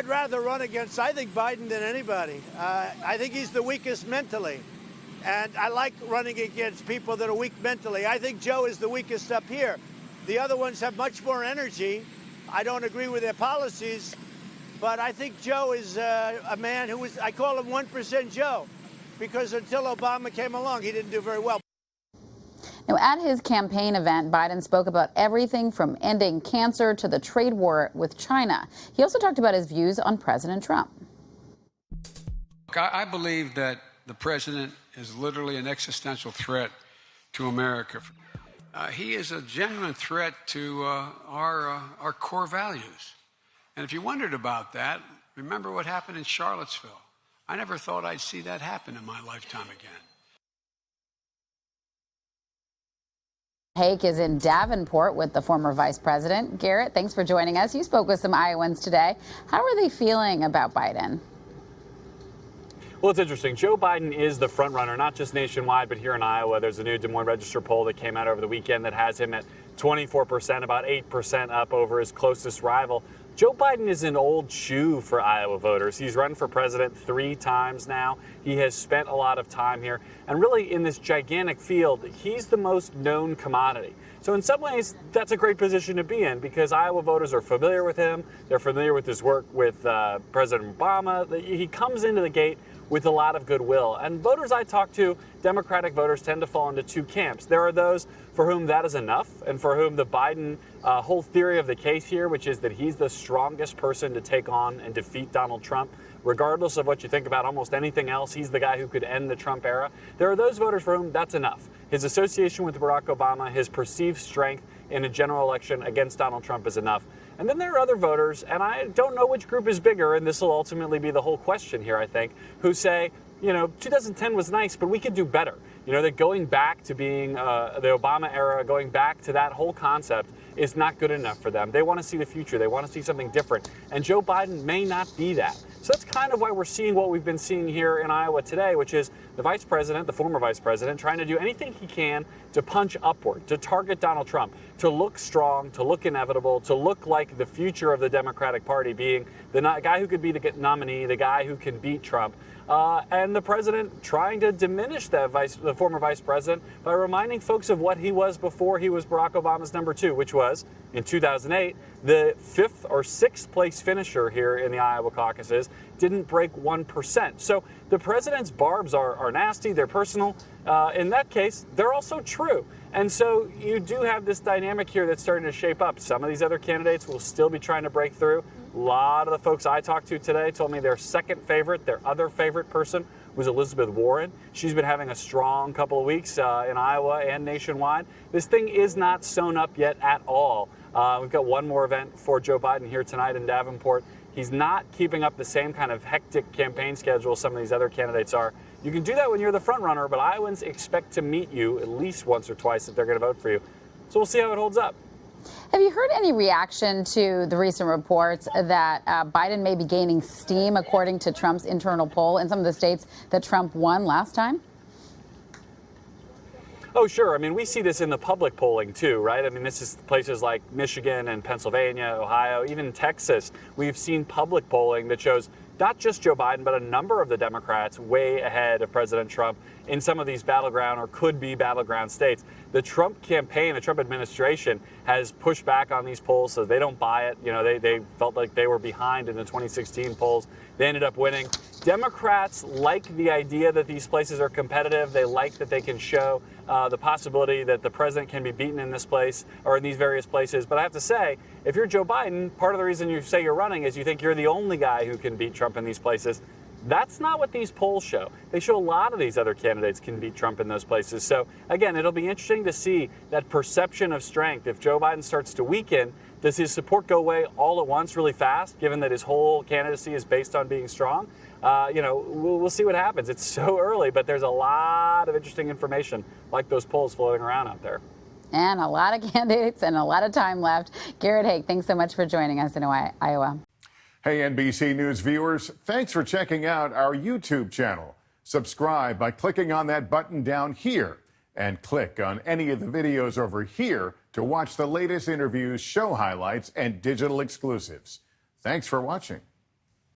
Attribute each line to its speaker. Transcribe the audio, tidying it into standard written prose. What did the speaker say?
Speaker 1: I'd rather run against, I think, Biden than anybody. I think he's the weakest mentally. And I like running against people that are weak mentally. I think Joe is the weakest up here. The other ones have much more energy. I don't agree with their policies, but I think Joe is a man who is, I call him 1% Joe, because until Obama came along, he didn't do very well.
Speaker 2: Now, at his campaign event, Biden spoke about everything from ending cancer to the trade war with China. He also talked about his views on President Trump.
Speaker 3: I believe that the president is literally an existential threat to America. He is a genuine threat to our core values. And if you wondered about that, remember what happened in Charlottesville. I never thought I'd see that happen in my lifetime again.
Speaker 2: Hakke is in Davenport with the former vice president. Garrett, thanks for joining us. You spoke with some Iowans today. How are they feeling about Biden?
Speaker 4: Well, it's interesting. Joe Biden is the front runner, not just nationwide, but here in Iowa. There's a new Des Moines Register poll that came out over the weekend that has him at 24%, about 8% up over his closest rival. Joe Biden is an old shoe for Iowa voters. He's run for president 3 times now. He has spent a lot of time here. And really, in this gigantic field, he's the most known commodity. So in some ways, that's a great position to be in because Iowa voters are familiar with him. They're familiar with his work with President Obama. He comes into the gate with a lot of goodwill. And voters I talk to, Democratic voters, tend to fall into 2 camps. There are those for whom that is enough and for whom the Biden whole theory of the case here, which is that he's the strongest person to take on and defeat Donald Trump, regardless of what you think about almost anything else, he's the guy who could end the Trump era. There are those voters for whom that's enough. His association with Barack Obama, his perceived strength in a general election against Donald Trump is enough. And then there are other voters, and I don't know which group is bigger, and this will ultimately be the whole question here, I think, who say, you know, 2010 was nice, but we could do better. You know, that going back to being the Obama era, going back to that whole concept is not good enough for them. They want to see the future. They want to see something different. And Joe Biden may not be that. So that's kind of why we're seeing what we've been seeing here in Iowa today, which is the vice president, the former vice president, trying to do anything he can to punch upward, to target Donald Trump, to look strong, to look inevitable, to look like the future of the Democratic Party, being the guy who could be the nominee, the guy who can beat Trump. And the president trying to diminish the former vice president by reminding folks of what he was before he was Barack Obama's number 2, which was, in 2008, the 5th or 6th place finisher here in the Iowa caucuses, didn't break 1%. So the president's barbs are nasty, they're personal. In that case, they're also true. And so you do have this dynamic here that's starting to shape up. Some of these other candidates will still be trying to break through. A lot of the folks I talked to today told me their second favorite, their other favorite person was Elizabeth Warren. She's been having a strong couple of weeks in Iowa and nationwide. This thing is not sewn up yet at all. We've got one more event for Joe Biden here tonight in Davenport. He's not keeping up the same kind of hectic campaign schedule some of these other candidates are. You can do that when you're the front runner, but Iowans expect to meet you at least once or twice if they're going to vote for you. So we'll see how it holds up.
Speaker 2: Have you heard any reaction to the recent reports that Biden may be gaining steam, according to Trump's internal poll in some of the states that Trump won last time?
Speaker 4: Oh, sure. I mean, we see this in the public polling, too, right? I mean, this is places like Michigan and Pennsylvania, Ohio, even Texas. We've seen public polling that shows not just Joe Biden, but a number of the Democrats way ahead of President Trump in some of these battleground or could be battleground states. The Trump campaign, the Trump administration has pushed back on these polls, so they don't buy it. You know, they felt like they were behind in the 2016 polls. They ended up winning. Democrats like the idea that these places are competitive. They like that they can show the possibility that the president can be beaten in this place or in these various places. But I have to say, if you're Joe Biden, part of the reason you say you're running is you think you're the only guy who can beat Trump in these places. That's not what these polls show. They show a lot of these other candidates can beat Trump in those places. So, again, it'll be interesting to see that perception of strength. If Joe Biden starts to weaken, does his support go away all at once really fast, given that his whole candidacy is based on being strong? You know, we'll see what happens. It's so early, but there's a lot of interesting information like those polls floating around out there.
Speaker 2: And a lot of candidates and a lot of time left. Garrett Hakke, thanks so much for joining us in Iowa.
Speaker 5: Hey, NBC News viewers, thanks for checking out our YouTube channel. Subscribe by clicking on that button down here and click on any of the videos over here to watch the latest interviews, show highlights, and digital exclusives. Thanks for watching.